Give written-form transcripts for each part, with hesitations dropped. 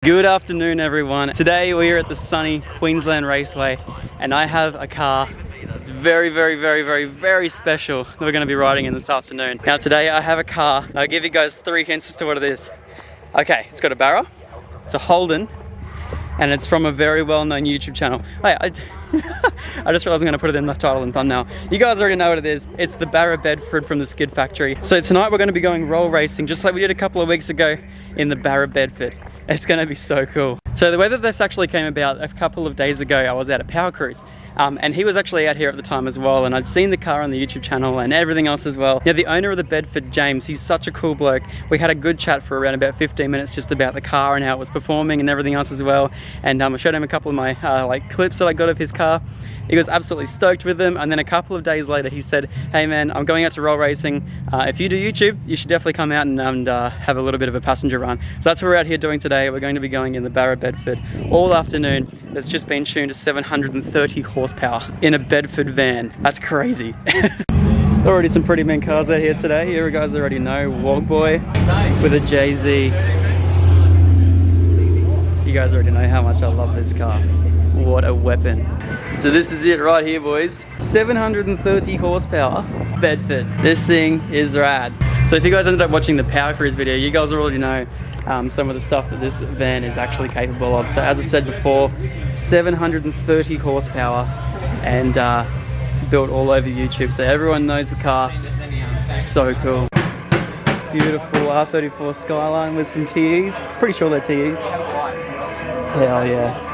Good afternoon everyone. Today we are at the sunny Queensland Raceway and I have a car that's very special that we're going to be riding in this afternoon. Now today I have a car and I'll give you guys 3 hints as to what it is. Okay, it's got a Barra, it's a Holden, and it's from a very well-known YouTube channel. Hey, I just realized I'm going to put it in the title and thumbnail. You guys already know what it is. It's the Barra Bedford from the Skid Factory. So tonight we're going to be going roll racing just like we did a couple of weeks ago in the Barra Bedford. It's going to be so cool. So the way that this actually came about, a couple of days ago I was at a power cruise and he was actually out here at the time as well, and I'd seen the car on the YouTube channel and everything else as well. Now the owner of the Bedford, James, he's such a cool bloke. We had a good chat for around about 15 minutes just about the car and how it was performing and everything else as well, and I showed him a couple of my clips that I got of his car. He was absolutely stoked with them, and then a couple of days later he said, hey man, I'm going out to roll racing. If you do YouTube, you should definitely come out and have a little bit of a passenger run. So that's what we're out here doing today. We're going to be going in the Barra Bedford all afternoon. It's just been tuned to 730 horsepower in a Bedford van. That's crazy. Already some pretty mean cars out here today. You guys already know, Walk Boy with a JZ. You guys already know how much I love this car. What a weapon. So this is it right here, boys. 730 horsepower Bedford. This thing is rad. So if you guys ended up watching the Power Cruise video, you guys already know some of the stuff that this van is actually capable of. So as I said before, 730 horsepower and built all over YouTube. So everyone knows the car. So cool. Beautiful R34 Skyline with some TEs. Pretty sure they're TEs. Hell yeah.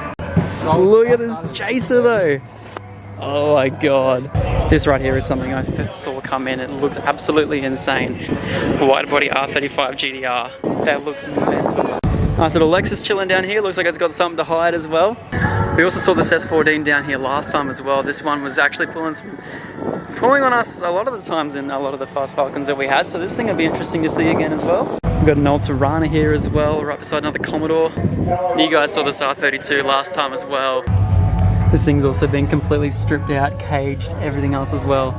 Look at this chaser though. Oh my god. This right here is something I first saw come in. It looks absolutely insane. Wide body R35 GTR. That looks mental. Nice little Lexus chilling down here. Looks like it's got something to hide as well. We also saw this S14 down here last time as well. This one was actually pulling on us a lot of the times in a lot of the fast Falcons that we had. So this thing would be interesting to see again as well. We've got an old Tirana here as well, right beside another Commodore. You guys saw this R32 last time as well. This thing's also been completely stripped out, caged, everything else as well.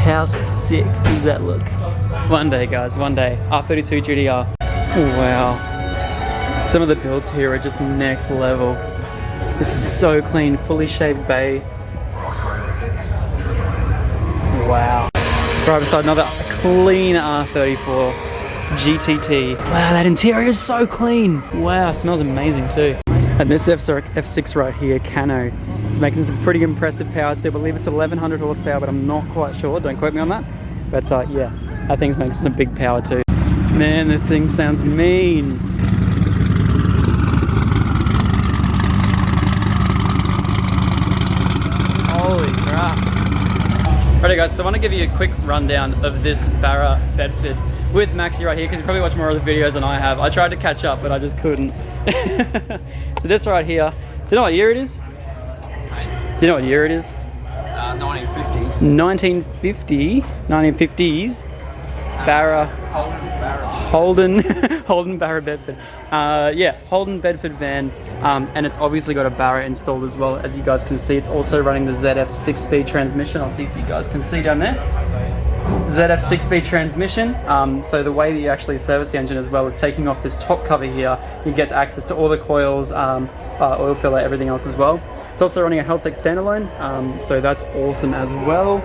How sick does that look? One day guys, one day. R32 GTR. Wow. Some of the builds here are just next level. This is so clean, fully shaved bay. Wow. Right beside another clean R34 GTT. Wow, that interior is so clean. Wow, it smells amazing too. And this F6 right here, Cano, is making some pretty impressive power too. I believe it's 1100 horsepower, but I'm not quite sure. Don't quote me on that. But yeah, that thing's making some big power too. Man, this thing sounds mean. Holy crap. Alright guys, so I want to give you a quick rundown of this Barra Bedford with Maxi right here, because you probably watch more of the videos than I have. I tried to catch up, but I just couldn't. So this right here, do you know what year it is? Do you know what year it is? 1950. 1950, 1950s. Barra. Holden Barra Bedford. Yeah, Holden Bedford van, and it's obviously got a Barra installed as well. As you guys can see, it's also running the ZF 6-speed transmission. I'll see if you guys can see down there. ZF 6-speed transmission. So the way that you actually service the engine as well is taking off this top cover here. You get access to all the coils, oil filler, everything else as well. It's also running a Haltech standalone, so that's awesome as well.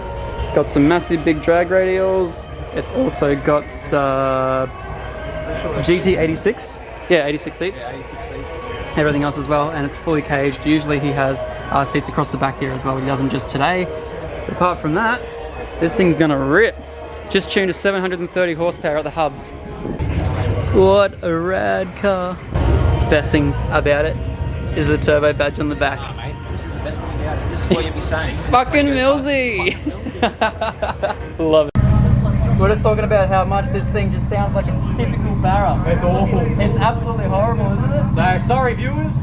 Got some massive big drag radials. It's also got GT86, yeah, 86 seats. Yeah, 86 seats. Everything else as well, and it's fully caged. Usually he has seats across the back here as well. He doesn't just today. But apart from that, this thing's gonna rip. Just tuned to 730 horsepower at the hubs. What a rad car. Best thing about it is the turbo badge on the back. Oh, mate, this is the best thing about it. This is what you'll be saying. Fucking Millsy! Love it. We're just talking about how much this thing just sounds like a typical Barra. It's awful. It's absolutely horrible, isn't it? So, sorry viewers.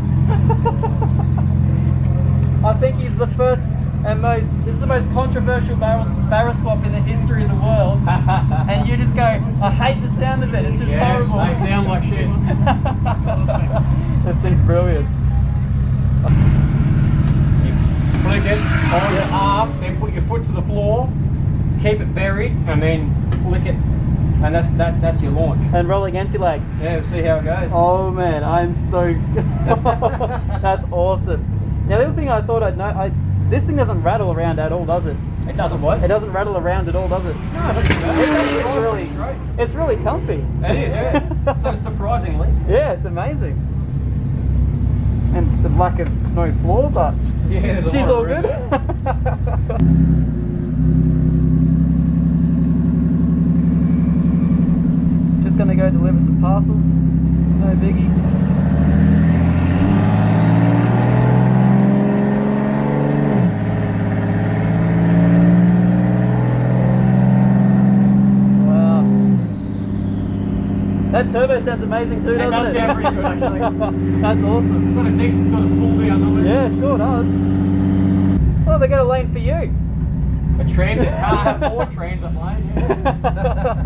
I think he's the first and this is the most controversial Barra swap in the history of the world. And you just go, I hate the sound of it, it's just horrible. They sound like shit. This thing's brilliant. Flick it, hold your arm, then put your foot to the floor, keep it buried, and then flick it And that's your launch. And rolling anti-lag. Yeah, we'll see how it goes. Oh man, I'm so... That's awesome. Now the other thing I thought I'd know, this thing doesn't rattle around at all, does it? It doesn't what? It doesn't rattle around at all, does it? No, It's really comfy. It is, yeah. So surprisingly. Yeah, it's amazing. And the lack of no floor, but Yeah, she's all good. Just gonna go deliver some parcels. No biggie. That turbo sounds amazing too, doesn't it? It does sound pretty good, actually. That's awesome. Got a decent sort of spool down, doesn't it? Yeah, sure does. Well, they got a lane for you. A transit car, 4 transit lane. Yeah.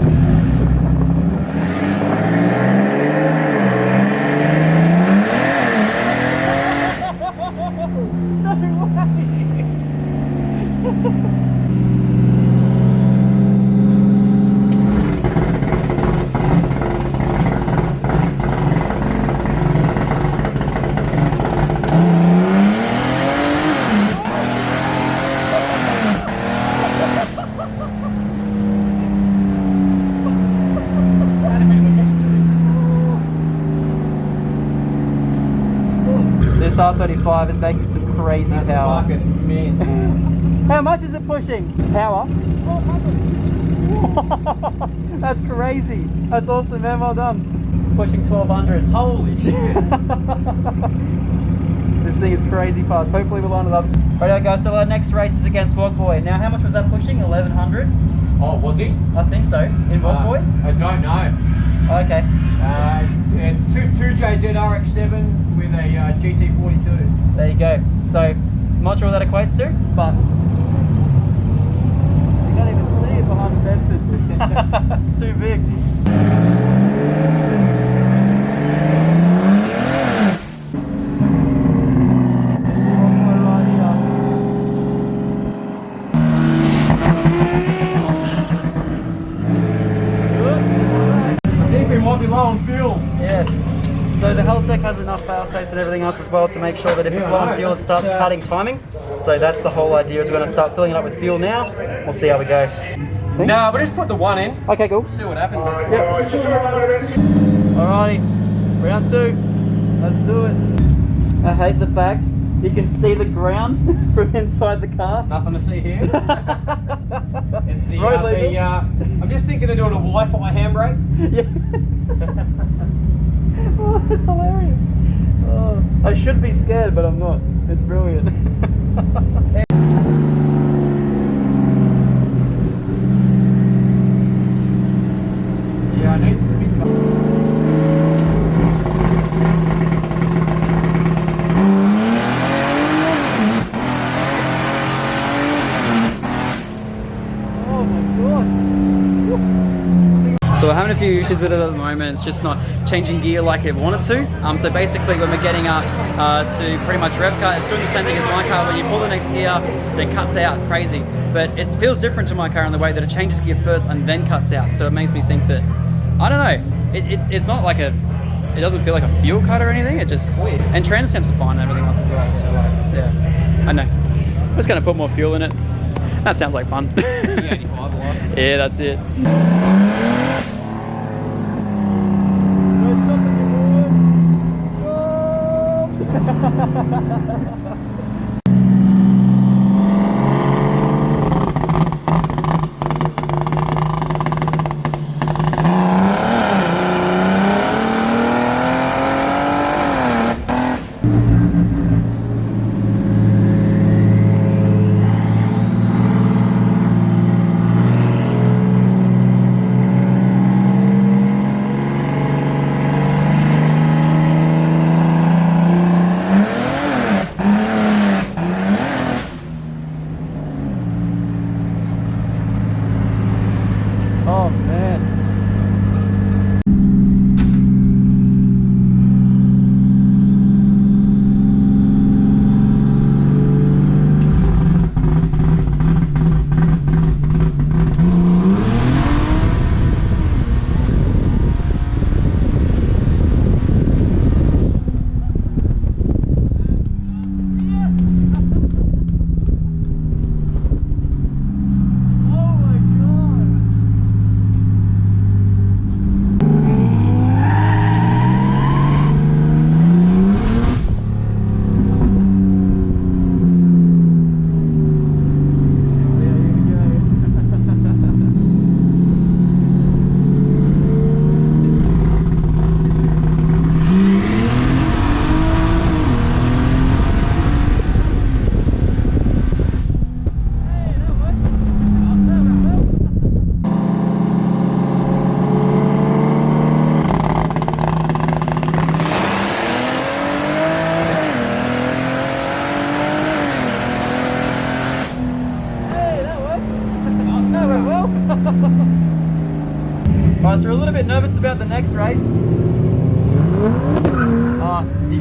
No way! This R35 is making some crazy That's power. fucking mint. How much is it pushing? Power? 1200. That's crazy. That's awesome, man. Well done. Pushing 1200. Holy shit. This thing is crazy fast. Hopefully we'll line it up. Alright guys, so our next race is against Wogboy. Now how much was that pushing? 1100? Oh, was he? I think so. In Wogboy? I don't know. Okay. And 2 JZ RX-7 with a GT42. There you go. So, I'm not sure what that equates to, but you can't even see it behind the Bedford. It's too big. I think we might be low on fuel. Yes. So the Haltech has enough fail safes and everything else as well to make sure that if it's low on fuel, it starts cutting timing. So that's the whole idea, is we're going to start filling it up with fuel now. We'll see how we go. No, we'll just put the 1 in. Okay, cool. See what happens. Yep. Alrighty, round 2. Let's do it. I hate the fact you can see the ground from inside the car. Nothing to see here. It's the, Road legal. I'm just thinking of doing a Wi-Fi handbrake. Yeah. Oh, it's hilarious. Oh, I should be scared, but I'm not. It's brilliant. Yeah, I need to be Oh my god. So we're having a few issues with it at the moment. It's just not changing gear like it wanted to. So basically when we're getting up to pretty much rev cut, it's doing the same thing as my car. When you pull the next gear, it cuts out, crazy. But it feels different to my car in the way that it changes gear first and then cuts out. So it makes me think that, I don't know, it's not like it doesn't feel like a fuel cut or anything. It just, weird. And trans temps are fine and everything else as well. So like, yeah, I know. I'm just gonna put more fuel in it. That sounds like fun. Yeah, that's it.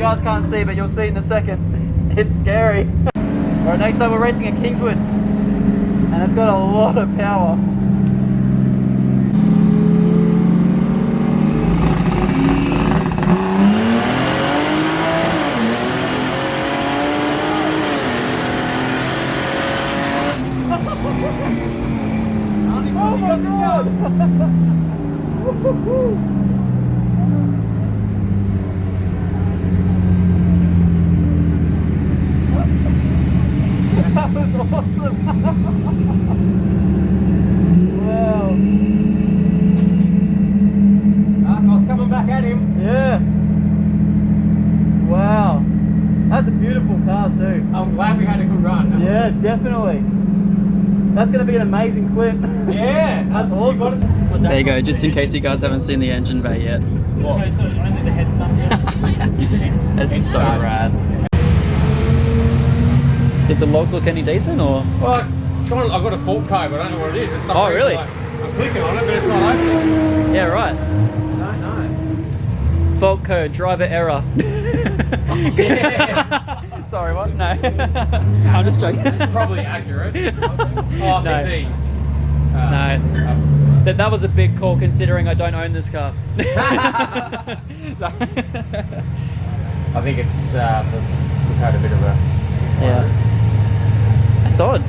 guys can't see, but you'll see it in a second. It's scary. Alright, next up we're racing at Kingswood. And it's got a lot of power. Oh my god! That was awesome! Wow! I was coming back at him. Yeah! Wow! That's a beautiful car too. I'm glad we had a good run. Yeah, definitely. That's going to be an amazing clip. Yeah, That's awesome. There you go, just in case you guys haven't seen the engine bay yet. Only the head's done yet. It's so rad. Did the logs look any decent or? Well, I've got a fault code, but I don't know what it is. It's Oh, really? I'm clicking on it, but it's not opening. Yeah, right. No. Fault code, driver error. Yeah. Sorry, what? No. I'm just joking. Probably accurate. Oh, No. 15. No. That was a big call considering I don't own this car. I think it's we've had a bit of a Yeah. That's odd.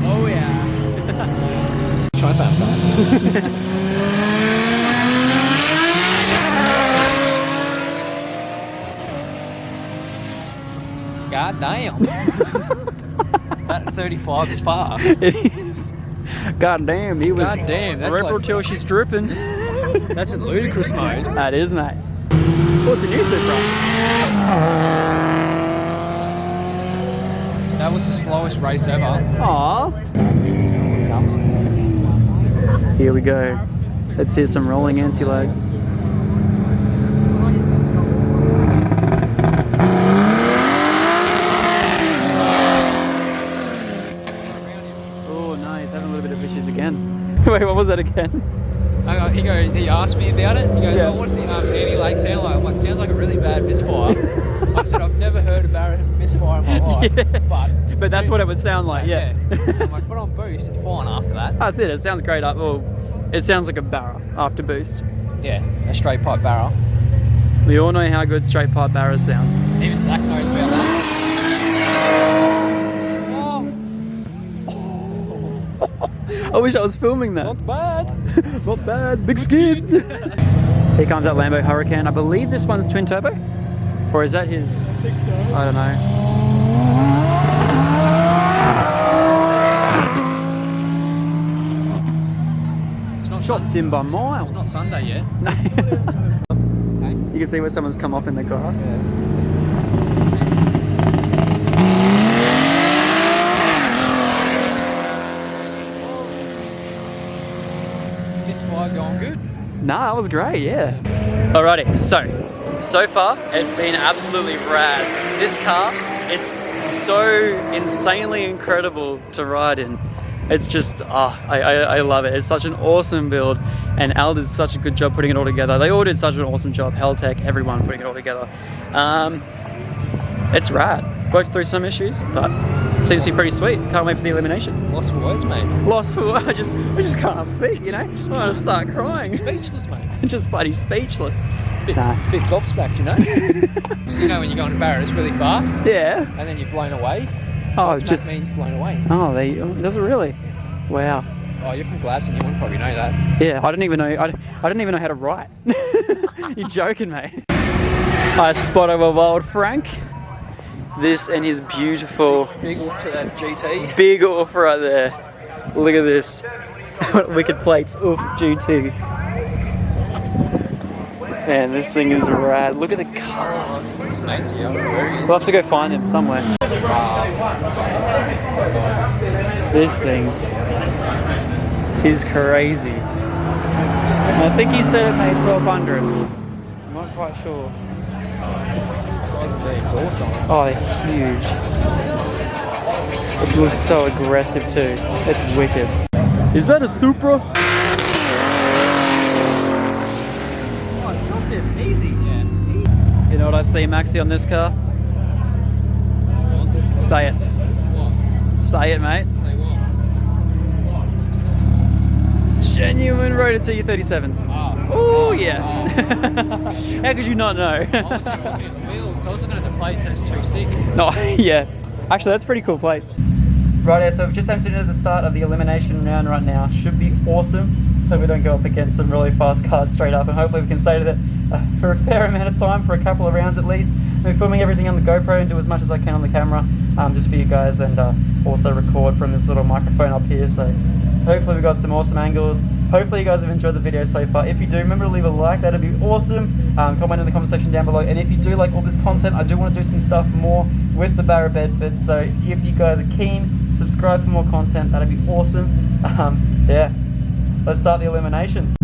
Oh yeah. try that. God damn. That 35 is fast. It is. God damn, he was. God damn, that's Rebel like- till she's dripping. That's in ludicrous mode. That is, mate. Oh, it's a new Supra. That was the slowest race ever. Aww. Here we go. Let's hear some rolling anti-lag. Oh, nice. Having a little bit of issues again. Wait, what was that again? He asked me about it. He goes, Yeah. "Oh, what's the anti-lag sound like?" I'm like, "Sounds like a really bad misfire." I said, "I've never heard a Barra misfire in my life." Yeah. But that's what it would sound like, yeah. I'm like, "Put on boost, it's fine after that." That's it. It sounds great. Well, it sounds like a Barra after boost. Yeah, a straight pipe Barra. We all know how good straight pipe Barras sound. Even Zach knows about that. I wish I was filming that. Not bad. Not bad. Big skid. Here comes that Lambo Hurricane. I believe this one's twin turbo, or is that his? I think so. I don't know. It's not Dropped in by miles. It's not Sunday yet. No. You can see where someone's come off in the grass. Misfire going good. Nah, that was great, yeah. Alrighty, so far it's been absolutely rad. This car is so insanely incredible to ride in. It's just, I love it. It's such an awesome build, and Al did such a good job putting it all together. They all did such an awesome job, Haltech, everyone putting it all together. It's rad. Worked through some issues, but seems to be pretty sweet. Can't wait for the elimination. Lost for words, mate. Lost for I just can't speak, you know? I want to start crying. Speechless, mate. Just bloody speechless. Bit gobsmacked, you know? So you know when you're going to Barra, it's really fast, Yeah. and then you're blown away. Oh, Gobsmacked just means blown away. oh, does it really? Yes. Wow. Oh, you're from Glasgow, you wouldn't probably know that. Yeah, I didn't even know. I didn't even know how to write. You're joking, mate. I spot over Wild Frank. This and his beautiful Big off to that GT. big oof right there. Look at this. Wicked plates. Oof, GT. Man, this thing is rad. Look at the car. Mate's here. Where he is. We'll have to go find him somewhere. This thing is crazy. And I think he said it made 1200. I'm not quite sure. Oh, they're huge. It looks so aggressive too. It's wicked. Is that a Supra? know what I see, Maxi, on this car? Say it. What? Say it, mate. Say what? Genuine Rotor TU37s. Oh, yeah. How could you not know? I was looking at the wheels. I was looking at the plate, says too sick. No, yeah. Actually, that's pretty cool plates. Right, so we've just entered into the start of the elimination round right now. Should be awesome, so we don't go up against some really fast cars straight up, and hopefully we can stay to that for a fair amount of time, for a couple of rounds at least. I'm filming everything on the GoPro and do as much as I can on the camera, just for you guys, and also record from this little microphone up here, so hopefully we got some awesome angles. Hopefully you guys have enjoyed the video so far. If you do, remember to leave a like, that'd be awesome. Comment in the comment section down below, and if you do like all this content, I do want to do some stuff more with the Barra Bedford, so if you guys are keen, subscribe for more content, that'd be awesome. Yeah, let's start the eliminations.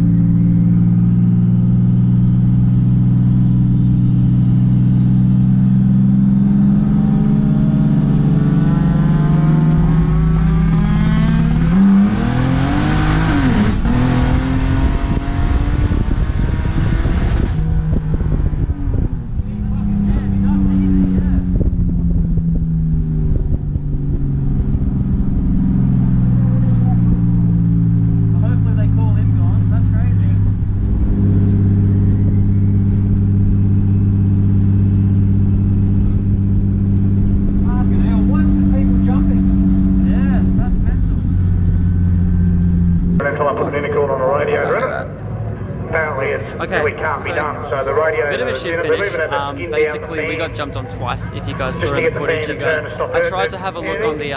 Okay, really can't be done. So the radio, bit of a shit finish. Basically, we got jumped on twice. If you guys saw the footage, you guys. I tried to have a look on the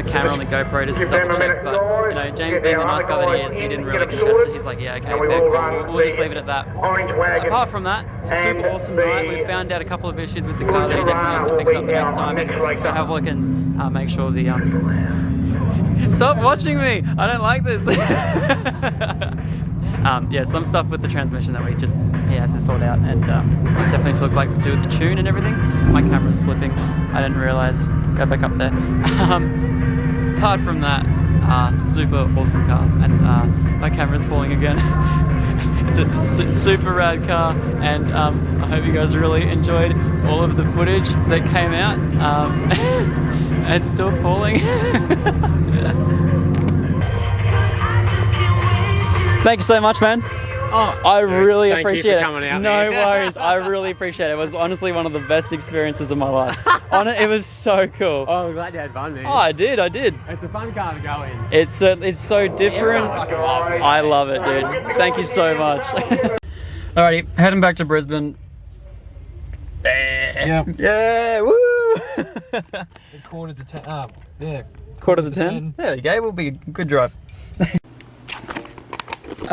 camera on the GoPro just to double check, but you know, James being the nice guy that he is, he didn't really contest it. He's like, yeah, okay, fair call. We'll just leave it at that. Apart from that, super awesome night. We found out a couple of issues with the car that he definitely needs to fix up the next time. So have a look and make sure the Stop watching me! I don't like this. Yeah, some stuff with the transmission that he has to sort out, and definitely look like to do with the tune and everything. My camera's slipping. I didn't realise. Go back up there. Apart from that, super awesome car, and my camera's falling again. It's a super rad car, and I hope you guys really enjoyed all of the footage that came out. It's still falling. Thank you so much, man. Oh, I really appreciate it. Thank you for coming out. No worries. I really appreciate it. It was honestly one of the best experiences of my life. It was so cool. Oh, I'm glad you had fun, man. Oh, I did. It's a fun car to go in. It's so different. I love it, dude. Thank you so much. Alrighty, heading back to Brisbane. Yeah. Yeah, woo! Quarter to 10. Yeah. Quarter to 10? There you go. Will be a good drive.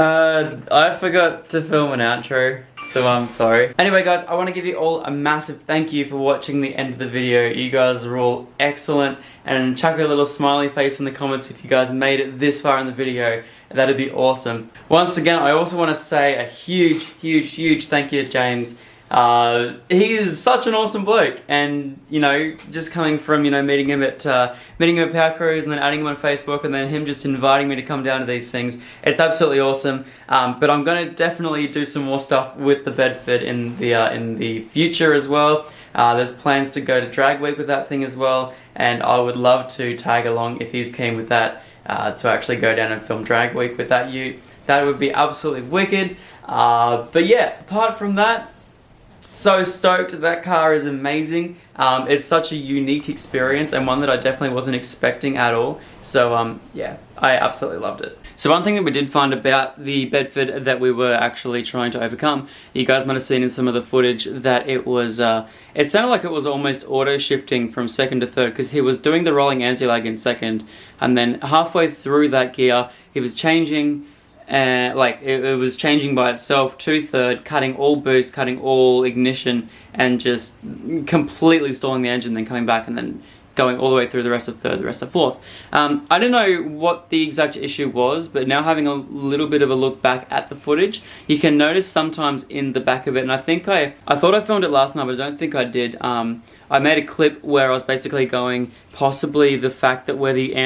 I forgot to film an outro, so I'm sorry. Anyway guys, I want to give you all a massive thank you for watching the end of the video. You guys are all excellent, and chuck a little smiley face in the comments if you guys made it this far in the video. That'd be awesome. Once again, I also want to say a huge thank you to James. He is such an awesome bloke, and you know, just coming from, you know, meeting him at Power Cruise, and then adding him on Facebook, and then him just inviting me to come down to these things, it's absolutely awesome. But I'm going to definitely do some more stuff with the Bedford in the future as well. There's plans to go to Drag Week with that thing as well, and I would love to tag along if he's keen with that, to actually go down and film Drag Week with that ute. That would be absolutely wicked. But yeah, apart from that, so stoked. That car is amazing. It's such a unique experience, and one that I definitely wasn't expecting at all. So yeah, I absolutely loved it. So one thing that we did find about the Bedford that we were actually trying to overcome, you guys might have seen in some of the footage that it was, it sounded like it was almost auto shifting from second to third, because he was doing the rolling anti-lag in second, and then halfway through that gear, he was changing. Like it was changing by itself to third, cutting all boost, cutting all ignition, and just completely stalling the engine, then coming back and then going all the way through the rest of third, the rest of fourth. I don't know what the exact issue was, but now having a little bit of a look back at the footage, you can notice sometimes in the back of it, and I think I thought I filmed it last night, but I don't think I did. I made a clip where I was basically going, possibly the fact that where the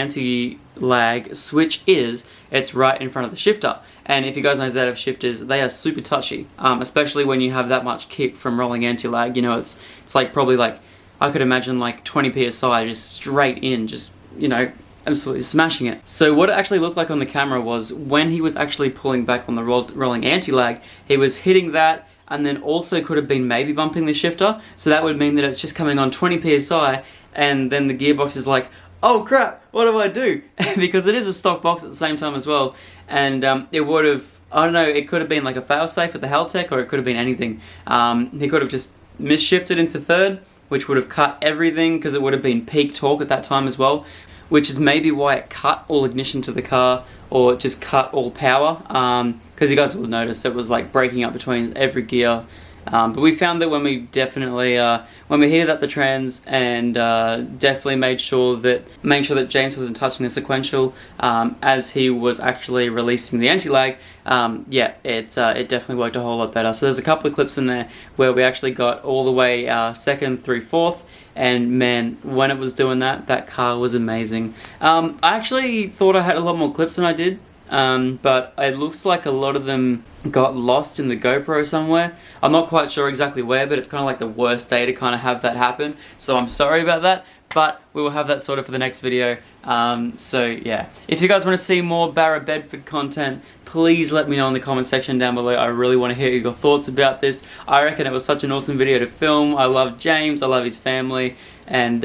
lag switch is, it's right in front of the shifter. And if you guys know ZF shifters, they are super touchy, especially when you have that much kick from rolling anti-lag. You know, it's like probably like, I could imagine like 20 psi just straight in, just, you know, absolutely smashing it. So what it actually looked like on the camera was when he was actually pulling back on the rolling anti-lag, he was hitting that and then also could have been maybe bumping the shifter. So that would mean that it's just coming on 20 psi and then the gearbox is like, oh crap, what do I do? Because it is a stock box at the same time as well. And it would have, I don't know, it could have been like a failsafe at the Haltech, or it could have been anything. He could have just misshifted into third, which would have cut everything because it would have been peak torque at that time as well, which is maybe why it cut all ignition to the car, or just cut all power, because you guys will notice it was like breaking up between every gear. But we found that when we definitely, when we heated up the trans and definitely made sure that James wasn't touching the sequential as he was actually releasing the anti-lag, yeah, it definitely worked a whole lot better. So there's a couple of clips in there where we actually got all the way second through fourth, and man, when it was doing that, that car was amazing. I actually thought I had a lot more clips than I did. But it looks like a lot of them got lost in the GoPro somewhere. I'm not quite sure exactly where, but it's kind of like the worst day to kind of have that happen. So I'm sorry about that, but we will have that sorted for the next video. So yeah, if you guys want to see more Barra Bedford content, please let me know in the comment section down below. I really want to hear your thoughts about this. I reckon it was such an awesome video to film. I love James, I love his family, and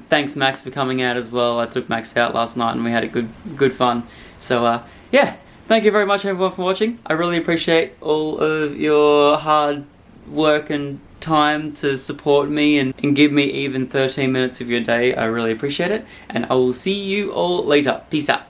thanks Max for coming out as well. I took Max out last night and we had a good fun. So yeah, thank you very much everyone for watching. I really appreciate all of your hard work and time to support me and give me even 13 minutes of your day. I really appreciate it, and I will see you all later. Peace out.